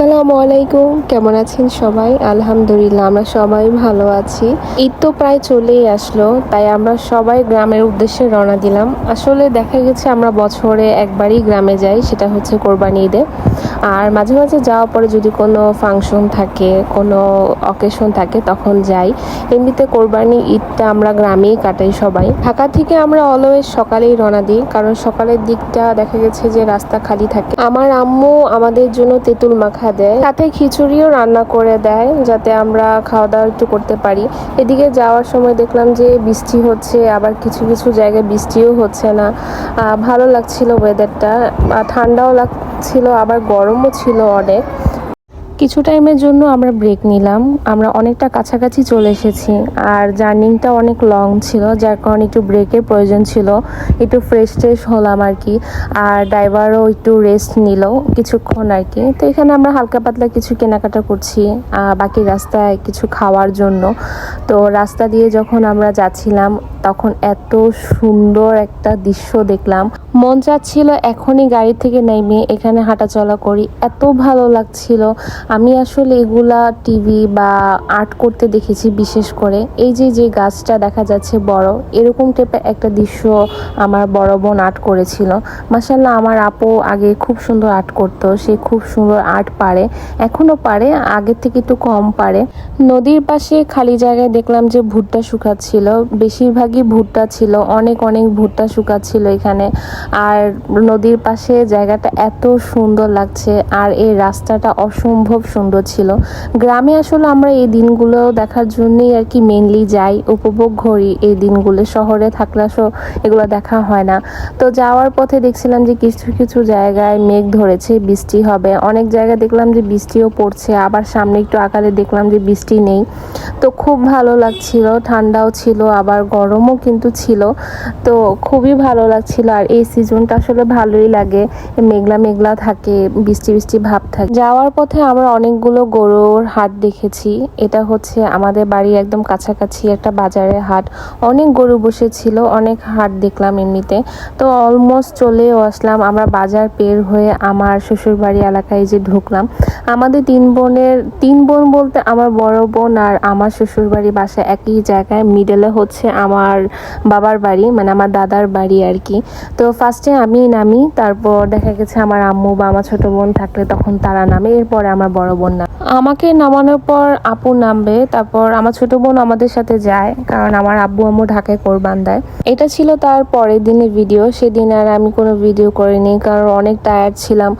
আসসালামু আলাইকুম, কেমন আছেন সবাই? আলহামদুলিল্লাহ আমরা সবাই ভালো আছি। ঈদ তো প্রায় চলেই আসলো, তাই আমরা সবাই গ্রামের উদ্দেশ্যে রওনা দিলাম। আসলে দেখা গেছে আমরা বছরে একবারই গ্রামে যাই, সেটা হচ্ছে কোরবানি ঈদে। আর মাঝে মাঝে যাওয়ার পরে যদি কোনো ফাংশন থাকে, কোনো অকেশন থাকে তখন যাই। এমনিতে কোরবানি ঈদটা আমরা গ্রামেই কাটাই সবাই। ঢাকা থেকে আমরা অলওয়েজ সকালেই রওনা দিই, কারণ সকালের দিকটা দেখা গেছে যে রাস্তা খালি থাকে। আমার আম্মু আমাদের জন্য তেঁতুল মাখা দেয়, সাথে খিচুড়িও রান্না করে দেয় যাতে আমরা খাওয়া দাওয়া একটু করতে পারি। এদিকে যাওয়ার সময় দেখলাম যে বৃষ্টি হচ্ছে, আবার কিছু কিছু জায়গায় বৃষ্টিও হচ্ছে না। ভালো লাগছিল ওয়েদারটা, ঠান্ডাও লাগছিল আবার গরমও ছিল অনেক। কিছু টাইমের জন্য আমরা ব্রেক নিলাম, আমরা অনেকটা কাছাকাছি চলে এসেছি আর জার্নিংটা অনেক লং ছিল, যার কারণে একটু ব্রেকের প্রয়োজন ছিল। একটু ফ্রেশ হলাম আর কি। আর ড্রাইভারও একটু রেস্ট নিল কিছুক্ষণ আর কি। তো এখানে আমরা হালকা পাতলা কিছু কেনাকাটা করছি বাকি রাস্তায় কিছু খাওয়ার জন্য। তো রাস্তা দিয়ে যখন আমরা যাচ্ছিলাম তখন এত সুন্দর একটা দৃশ্য দেখলাম, মন চাচ্ছিল এখনই গাড়ি থেকে নেমে এখানে হাঁটাচলা করি, এত ভালো লাগছিল। আমি আসলে এগুলা টিভি বা আর্ট করতে দেখেছি, বিশেষ করে এই যে যে গাছটা দেখা যাচ্ছে বড়, এরকম টাইপের একটা দৃশ্য আমার বড় বোন আর্ট করেছিল। মাশাআল্লাহ, আমার আপু আগে খুব সুন্দর আর্ট করতো, সে খুব সুন্দর আর্ট পারে, এখনও পারে, আগের থেকে একটু কম পারে। নদীর পাশে খালি জায়গায় দেখলাম যে ভুট্টা শুকাচ্ছিল, বেশিরভাগই ভুট্টা ছিল, অনেক অনেক ভুট্টা শুকাচ্ছিল এখানে। আর নদীর পাশে জায়গাটা এত সুন্দর লাগছে, আর এই রাস্তাটা অসম্ভব সুন্দর ছিল। গ্রামে আসলে আমরা এই দিনগুলো দেখার জন্যই আর কি মেনলি যাই, উপভোগ করি এই দিনগুলো। শহরে থাকলে এগুলো দেখা হয় না। তো যাওয়ার পথে দেখছিলাম যে কিছু কিছু জায়গায় মেঘ ধরেছে, বৃষ্টি হবে, অনেক জায়গায় দেখলাম যে বৃষ্টিও পড়ছে, আবার সামনে একটু আকারে দেখলাম যে বৃষ্টি নেই। তো খুব ভালো লাগছিল, ঠান্ডাও ছিল আবার গরমও কিন্তু ছিল। তো খুবই ভালো লাগছিল। আর এই সিজনটা আসলে ভালোই লাগে, মেঘলা মেঘলা থাকে, বৃষ্টি বৃষ্টি ভাব থাকে। যাওয়ার পথে আমরা অনেকগুলো গরুর হাট দেখেছি। এটা হচ্ছে আমাদের বাড়ির একদম কাছাকাছি একটা বাজারের হাট, অনেক গরু বসেছিল, অনেক হাট দেখলাম এমনিতে। তো অলমোস্ট চলেও আসলাম, আমরা বাজার পের হয়ে আমার শ্বশুরবাড়ি এলাকায় যে ঢুকলাম। আমাদের তিন বোন বলতে আমার বড় বোন আর আমার শ্বশুরবাড়ি বাসা একই জায়গায়, মিডলে হচ্ছে আমার বাবার বাড়ি, মানে আমার দাদার বাড়ি আর কি। তো ফার্স্টে আমি নামি, তারপর দেখা গেছে আমার আম্মু বা আমার ছোট বোন থাকলে তখন তারা নামে, এরপরে আমার বড় বোন নামে। আমাকে নামানোর পর আপু নামবে, তারপর আমার ছোট বোন আমাদের সাথে যায়, কারণ আমার আব্বু আম্মু ঢাকায় কোরবান দেয়। এটা ছিল তার পরের দিনের ভিডিও। সেদিন আর আমি কোনো ভিডিও করিনি, কারণ অনেক টায়ার্ড ছিলাম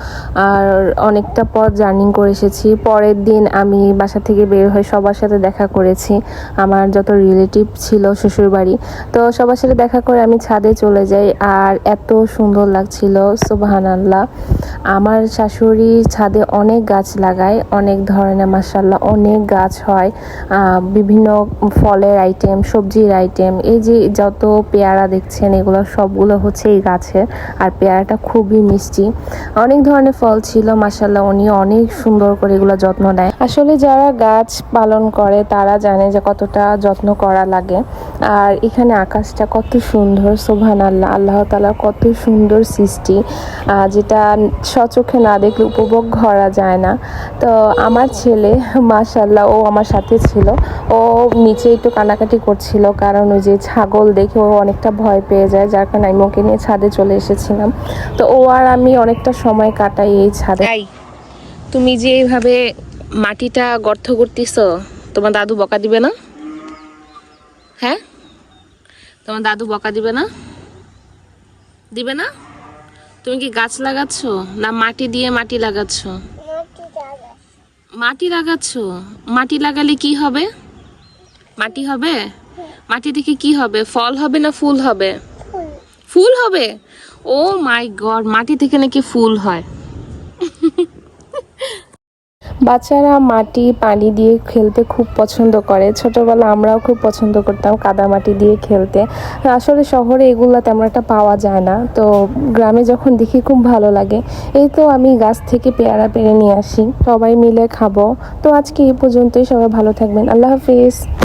আর অনেকটা পথ জার্নি করে এসেছি। পরের দিন আমি বাসা থেকে বের হয়ে সবার সাথে দেখা করেছি, আমার যত রিলেটিভ ছিল শ্বশুরবাড়ি। তো সবার সাথে দেখা করে আমি ছাদে চলে যাই, আর এত সুন্দর লাগছিল, সুবহানাল্লাহ। আমার শাশুড়ি ছাদে অনেক গাছ লাগায়, অনেক ধরনের, মাশাআল্লাহ অনেক গাছ হয়, বিভিন্ন ফলের আইটেম, সবজির আইটেম। এই যে যত পেয়ারা দেখছেন এগুলো সবগুলো হচ্ছে এই গাছের, আর পেয়ারাটা খুবই মিষ্টি। অনেক ধরনের ফল ছিল, মাশাআল্লাহ উনি অনেক সুন্দর করে এগুলো যত্ন নেয়। আসলে যারা গাছ পালন করে তারা জানে যে কতটা যত্ন করা লাগে। আর এখানে আকাশটা কত সুন্দর, সুবহানাল্লাহ, আল্লাহ তাআলা কত সুন্দর সৃষ্টি, যেটা স্বচোখে না দেখলে উপভোগ করা যায় না। তো আমার ছেলে, মাশাআল্লাহ, ও আমার সাথে ছিল, ও নিচে একটু কানাকাটি করছিল, কারণ ওই যে ছাগল দেখে ও অনেকটা ভয় পেয়ে যায়, যার কারণে আমি ওকে নিয়ে ছাদে চলে এসেছিলাম। তো ও আর আমি অনেকটা সময় কাটাই এই ছাদে। তুমি যে এইভাবে মাটিটা গর্ত করতেছ, তোমার দাদু বকা দিবে না? হ্যাঁ, তোমার দাদু বকা দিবে না? দিবে না? তুমি কি গাছ লাগাচ্ছ না মাটি দিয়ে মাটি লাগাচ্ছ? মাটি লাগাচ্ছ। মাটি লাগালে কি হবে? মাটি হবে। মাটি থেকে কি হবে? ফল হবে না ফুল হবে? ফুল হবে। ও মাই গড, মাটি থেকে নাকি ফুল হয়। বাচ্চারা মাটি পানি দিয়ে খেলতে খুব পছন্দ করে, ছোটবেলা আমরাও খুব পছন্দ করতাম কাদা মাটি দিয়ে খেলতে। আসলে শহরে এগুলো তেমন একটা পাওয়া যায় না, তো গ্রামে যখন দেখি খুব ভালো লাগে। এই তো আমি গাছ থেকে পেয়ারা পেড়ে নিয়ে আসি, সবাই মিলে খাবো। তো আজকে এই পর্যন্তই, সবাই ভালো থাকবেন, আল্লাহ হাফিজ।